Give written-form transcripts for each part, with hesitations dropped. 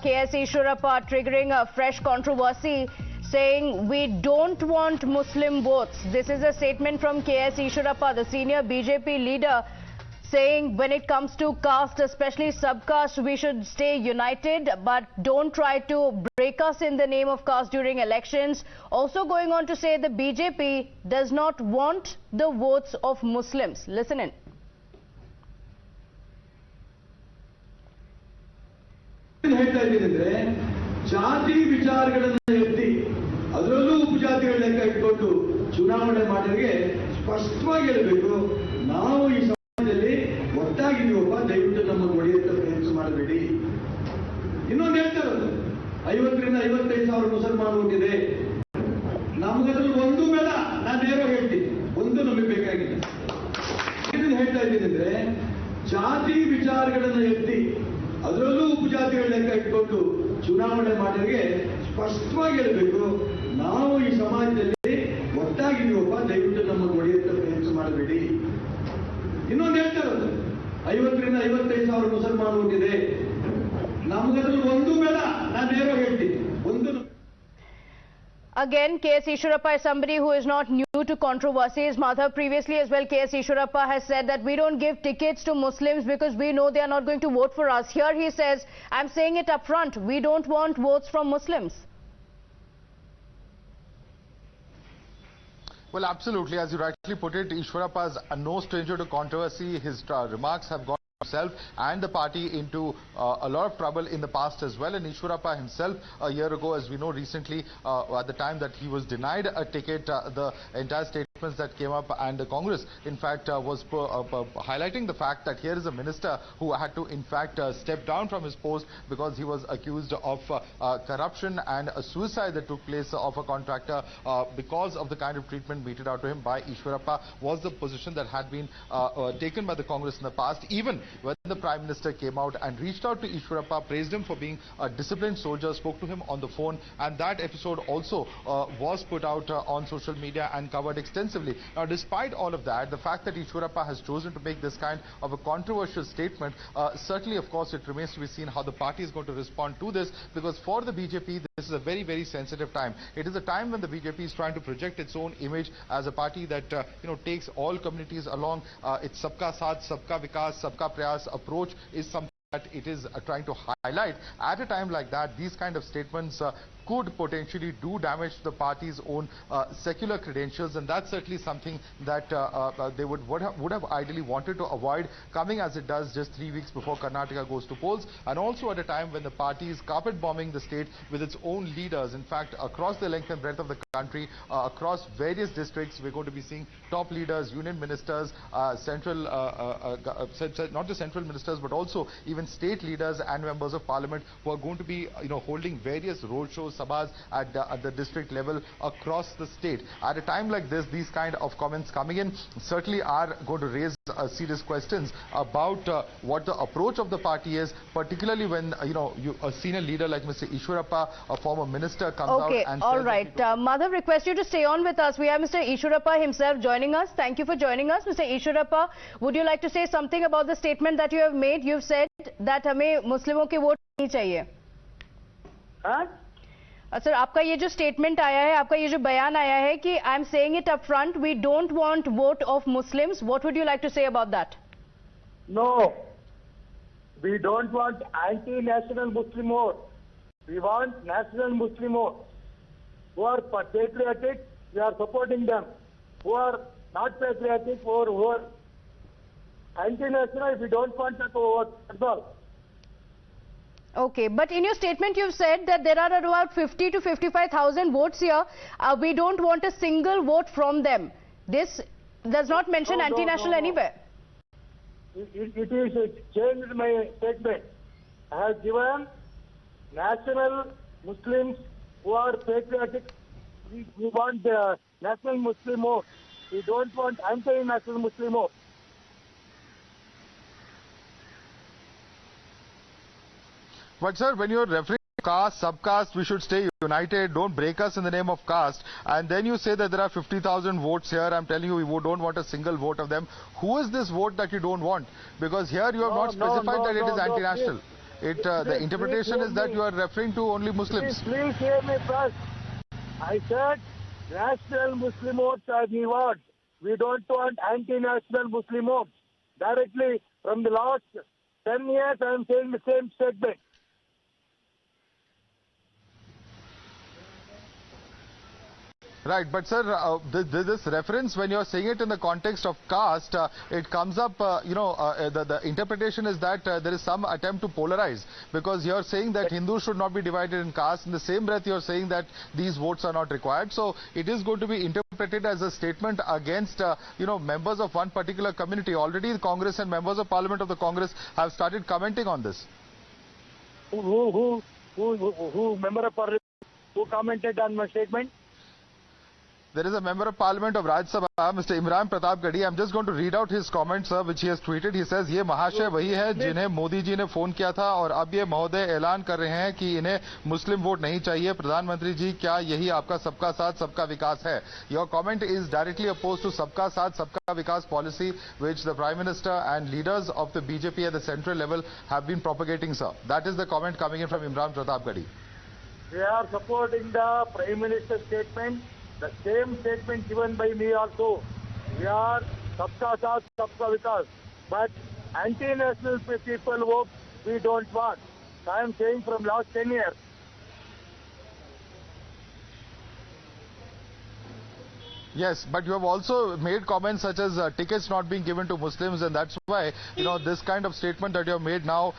KS Ishwarappa triggering a fresh controversy, saying we don't want Muslim votes. This is a statement from KS Ishwarappa, the senior BJP leader, saying when it comes to caste, especially sub-caste, we should stay united, but don't try to break us in the name of caste during elections. Also going on to say the BJP does not want the votes of Muslims. Listen in. ಹೇಳ್ತಾ ಇದ್ದೀನಂದ್ರೆ ಜಾತಿ ವಿಚಾರಗಳನ್ನು ಎತ್ತಿ ಅದರಲ್ಲೂ ಉಪಜಾತಿಗಳ ಲೆಕ್ಕ ಇಟ್ಕೊಂಡು ಚುನಾವಣೆ ಮಾಡೋರಿಗೆ ಸ್ಪಷ್ಟವಾಗಿ ಹೇಳಬೇಕು, ನಾವು ಈ ಸಮಾಜದಲ್ಲಿ ಒಟ್ಟಾಗಿದ್ದೀವಪ್ಪ, ದಯವಿಟ್ಟು ನಮ್ಮ ಒಡೆಯುತ್ತ ಪ್ರಯತ್ನ ಮಾಡಬೇಡಿ. ಇನ್ನೊಂದು ಹೇಳ್ತಾರೆ, 50,000 ರಿಂದ 55,000 ಮುಸಲ್ಮಾನ ಹುಟ್ಟಿದೆ, ನಮಗದ್ರಲ್ಲಿ ಒಂದು ಬೇಡ. ನಾನು ನೇರವಾಗಿ ಹೇಳ್ತೀನಿ, ಒಂದು ನಮಗೆ ಬೇಕಾಗಿಲ್ಲ. ಇದನ್ನು ಹೇಳ್ತಾ ಇದ್ದೀನಂದ್ರೆ ಜಾತಿ ವಿಚಾರಗಳನ್ನು ಎತ್ತಿ ಅದರಲ್ಲೂ ಉಪಜಾತಿಗಳ ಲೆಕ್ಕ ಇಟ್ಕೊಂಡು ಚುನಾವಣೆ ಮಾಡೋರಿಗೆ ಸ್ಪಷ್ಟವಾಗಿ ಹೇಳಬೇಕು, ನಾವು ಈ ಸಮಾಜದಲ್ಲಿ ಒಟ್ಟಾಗಿದ್ದೀವಪ್ಪ, ದಯವಿಟ್ಟು ನಮ್ಮ ಒಡೆಯುತ್ತ ಪ್ರಯತ್ನ ಮಾಡಬೇಡಿ. ಇನ್ನೊಂದು ಹೇಳ್ತಾರೆ, 50,000 ರಿಂದ 55,000 ಮುಸಲ್ಮಾನ ಹುಟ್ಟಿದೆ, ನಮಗದ್ರಲ್ಲಿ ಒಂದು ಬೇಡ. ನಾನು ನೇರವಾಗಿ ಹೇಳ್ತೀನಿ, ಒಂದು. Again, KS Ishwarappa is somebody who is not new to controversies. Madhav, previously as well, KS Ishwarappa has said that we don't give tickets to Muslims because we know they are not going to vote for us. Here he says, I'm saying it up front, we don't want votes from Muslims. Well, absolutely. As you rightly put it, Ishwarappa is no stranger to controversy. His remarks have got himself and the party into a lot of trouble in the past as well. And Ishwarappa himself, a year ago, as we know recently, at the time that he was denied a ticket, the entire statements that came up, and the Congress in fact was highlighting the fact that here is a minister who had to in fact step down from his post because he was accused of corruption and a suicide that took place of a contractor because of the kind of treatment meted out to him by Ishwarappa, was the position that had been taken by the Congress in the past. Even when the Prime Minister came out and reached out to Ishwarappa, praised him for being a disciplined soldier, spoke to him on the phone, and that episode also was put out on social media and covered extensively. Now, despite all of that, the fact that Ishwarappa has chosen to make this kind of a controversial statement, certainly, of course, it remains to be seen how the party is going to respond to this, because for the BJP, this is a very, very sensitive time. It is a time when the BJP is trying to project its own image as a party that, takes all communities along. Its Sabka Saath, Sabka Vikas, Sabka Prayas approach is something that it is trying to highlight. At a time like that, these kind of statements could potentially do damage to the party's own secular credentials, and that's certainly something that they would have ideally wanted to avoid, coming as it does just 3 weeks before Karnataka goes to polls, and also at a time when the party is carpet bombing the state with its own leaders. In fact, across the length and breadth of the country, across various districts, we're going to be seeing top leaders, union ministers, not just central ministers, but also even state leaders and members of parliament who are going to be, holding various roadshows, sabas at the district level across the state. At a time like this, these kind of comments coming in certainly are going to raise serious questions about what the approach of the party is, particularly when a senior leader like Mr. Ishwarappa, a former minister, comes out and all right. Madhav, request you to stay on with us. We have Mr. Ishwarappa himself joining us. Thank you for joining us. Mr. Ishwarappa, would you like to say something about the statement that you have made? You've said that हमें मुस्लिमों के vote नहीं चाहिए. Sir, आपका ये जो statement आया है, आपका ये जो बयान आया है कि I am saying it up front, we don't want vote of Muslims, what would you like to say about that? No, we don't want anti-national Muslim vote. We want national Muslim vote. Who are patriotic, we are supporting them. Who are not patriotic or who are anti-national, we don't want them to vote. That's all. Okay, but in your statement you've said that there are about 50 to 55,000 votes here. We don't want a single vote from them. This does not mention anti-national anywhere. It is changed my statement. I have given national Muslims who are patriotic. We want the national Muslim vote. We don't want anti-national Muslim vote. But sir, when you're referring to caste, sub-caste, we should stay united, don't break us in the name of caste, and then you say that there are 50,000 votes here. I'm telling you, we don't want a single vote of them. Who is this vote that you don't want? Because here you have not specified that it is anti-national. the interpretation is that you are referring to only Muslims. Please hear me first. I said national Muslim votes are we want. We don't want anti-national Muslim votes. Directly from the last 10 years, I am saying the same statement. Right, but sir, this reference, when you're saying it in the context of caste, it comes up, the interpretation is that there is some attempt to polarize, because you're saying that Hindus should not be divided in caste. In the same breath, you're saying that these votes are not required. So it is going to be interpreted as a statement against, members of one particular community. Already the Congress and members of Parliament of the Congress have started commenting on this. Who member of Parliament who commented on my statement? There is a member of Parliament of Rajya Sabha, Mr. Imran Pratap Gadi. I'm just going to read out his comments, sir, which he has tweeted. He says, ये महाशय वही है जिन्हें मोदी जी ने phone किया था और अब ये महोदय ऐलान कर रहे हैं कि इन्हें मुस्लिम वोट नहीं चाहिए. प्रधानमंत्री जी, क्या यही आपका सबका साथ सबका विकास है? Your comment is directly opposed to सबका साथ सबका विकास policy, which the Prime Minister and leaders of the BJP at the central level have been propagating, sir. That is the comment coming in from Imran Pratap Gadi. They are supporting the Prime Minister's statement. The same statement given by me also. We are sabka saath, sabka vikas. But anti-national people vote we don't want. I am saying from last 10 years. Yes, but you have also made comments such as tickets not being given to Muslims, and that's why, this kind of statement that you have made now,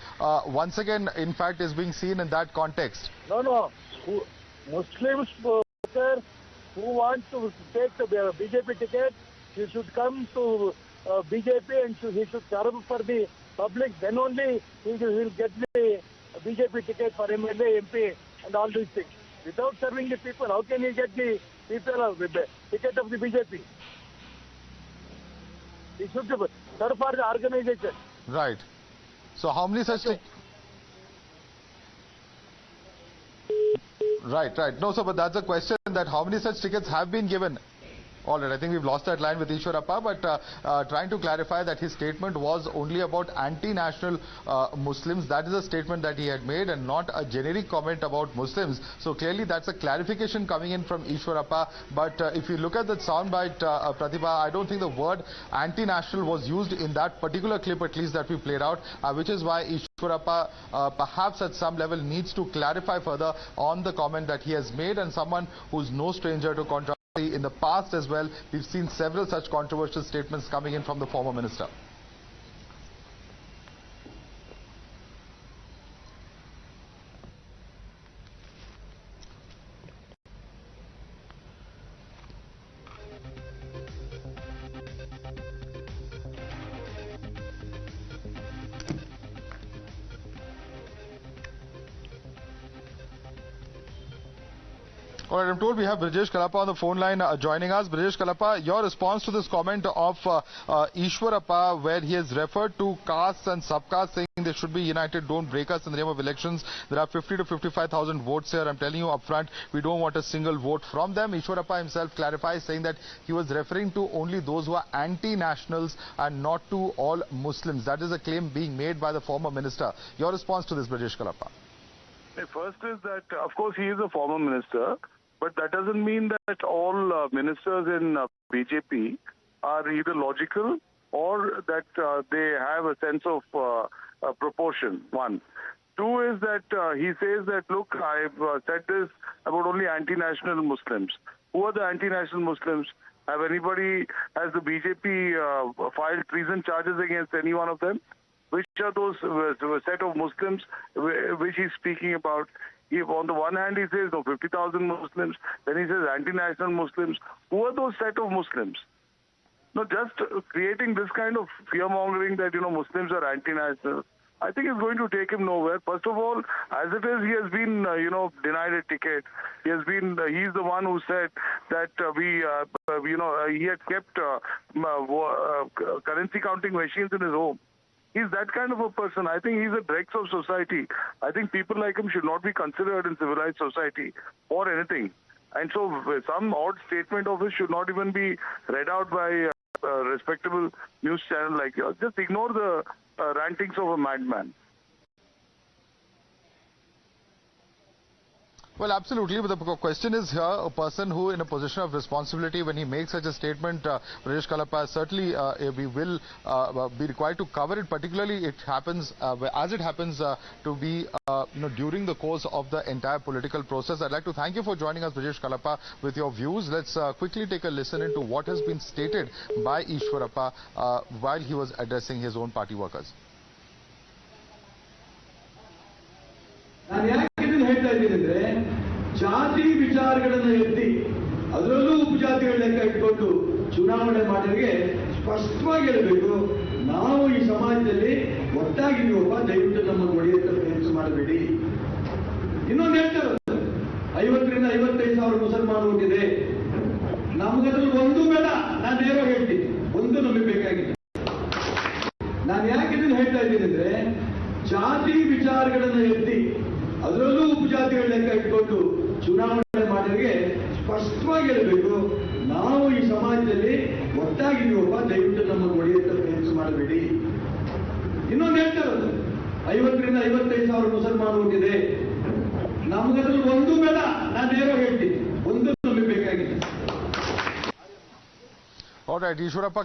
once again, in fact, is being seen in that context. No. Muslims who want to take the BJP ticket, he should come to BJP and he should serve for the public. Then only he will get the BJP ticket for MLA, MP and all these things. Without serving the people, how can he get the people with the ticket of the BJP? He should serve for the organization. Right. So how many such... Right. No, sir, but that's a question, that how many such tickets have been given? All right, I think we've lost that line with Ishwarappa, but trying to clarify that his statement was only about anti-national Muslims. That is a statement that he had made and not a generic comment about Muslims. So clearly that's a clarification coming in from Ishwarappa. But if you look at the soundbite, Pratibha, I don't think the word anti-national was used in that particular clip, at least that we played out, which is why Ishwarappa perhaps at some level needs to clarify further on the comment that he has made, and someone who's no stranger to controversy. In the past as well, we've seen several such controversial statements coming in from the former minister. All right, I'm told we have Brijesh Kalapa on the phone line joining us. Brijesh Kalapa, your response to this comment of Ishwarappa, where he has referred to castes and sub-castes, saying they should be united, don't break us in the name of elections. There are 50 to 55,000 votes here. I'm telling you upfront, we don't want a single vote from them. Ishwarappa himself clarifies, saying that he was referring to only those who are anti-nationals and not to all Muslims. That is a claim being made by the former minister. Your response to this, Brijesh Kalapa? First is that, of course, he is a former minister. But that doesn't mean that all ministers in BJP are either logical or that they have a sense of proportion, one. Two is that he says that, look, I've said this about only anti-national Muslims. Who are the anti-national Muslims? Has the BJP filed treason charges against any one of them? Which are those set of Muslims which he's speaking about? If on the one hand he says 50,000 Muslims, then he says anti-national Muslims. Who are those set of Muslims? No, just creating this kind of fear-mongering that, Muslims are anti-national, I think is going to take him nowhere. First of all, as it is, he has been, denied a ticket. He's the one who said that he had kept currency counting machines in his home. He's that kind of a person. I think he's a dregs of society. I think people like him should not be considered in civilized society or anything. And so some odd statement of his should not even be read out by a respectable news channel like yours. Just ignore the rantings of a madman. Well, absolutely. But the question is here, a person who in a position of responsibility, when he makes such a statement, Brajesh Kalappa, certainly we will be required to cover it. Particularly, it happens, as it happens to be during the course of the entire political process. I'd like to thank you for joining us, Brajesh Kalappa, with your views. Let's quickly take a listen into what has been stated by Ishwarappa while he was addressing his own party workers. ಜಾತಿ ವಿಚಾರಗಳನ್ನು ಎತ್ತಿ ಅದರಲ್ಲೂ ಉಪಜಾತಿಗಳ ಲೆಕ್ಕ ಇಟ್ಕೊಂಡು ಚುನಾವಣೆ ಮಾಡೋರಿಗೆ ಸ್ಪಷ್ಟವಾಗಿ ಹೇಳಬೇಕು, ನಾವು ಈ ಸಮಾಜದಲ್ಲಿ ಒಟ್ಟಾಗಿದ್ದೀವಪ್ಪ, ದಯವಿಟ್ಟು ನಮ್ಮನ್ನು ಹೊಡೆಯುತ್ತ ಪ್ರಯತ್ನ ಮಾಡಬೇಡಿ. ಇನ್ನೊಂದು ಹೇಳ್ತಾರೆ, 50 ರಿಂದ 55 ಸಾವಿರ ಮುಸಲ್ಮಾನ ಹೋಗಿದೆ, ನಮಗದ್ರಲ್ಲಿ ಒಂದು ಬೇಡ. ನಾನು ನೇರವಾಗಿ ಹೇಳ್ತೀನಿ, ಒಂದು ನಮಗೆ ಬೇಕಾಗಿದೆ. ನಾನು ಯಾಕೆ ಇದನ್ನು ಹೇಳ್ತಾ ಇದ್ದೀನಿ ಅಂದ್ರೆ, ಜಾತಿ ವಿಚಾರಗಳನ್ನು ಎತ್ತಿ ಅದರಲ್ಲೂ ಉಪಜಾತಿಗಳ ಲೆಕ್ಕ ಇಟ್ಕೊಂಡು ಚುನಾವಣೆ ಮಾಡೋರಿಗೆ ಸ್ಪಷ್ಟವಾಗಿ ಹೇಳಬೇಕು, ನಾವು ಈ ಸಮಾಜದಲ್ಲಿ ಒಟ್ಟಾಗಿದ್ದೀವಪ್ಪ, ದಯವಿಟ್ಟು ನಮ್ಮನ್ನು ಹೊಡೆಯುತ್ತ ಪ್ರಯತ್ನ ಮಾಡಬೇಡಿ. ಇನ್ನೊಂದು ಹೇಳ್ತಾರೆ, 50 ರಿಂದ 55 ಸಾವಿರ ಮುಸಲ್ಮಾನ ಹೋಗಿದೆ, ನಮಗದ್ರಲ್ಲಿ ಒಂದು ಬೇಡ. ನಾನು ನೇರವಾಗಿ ಹೇಳ್ತೀನಿ, ಒಂದು ನಮಗೆ ಬೇಕಾಗಿದೆ. All right, Ishwarappa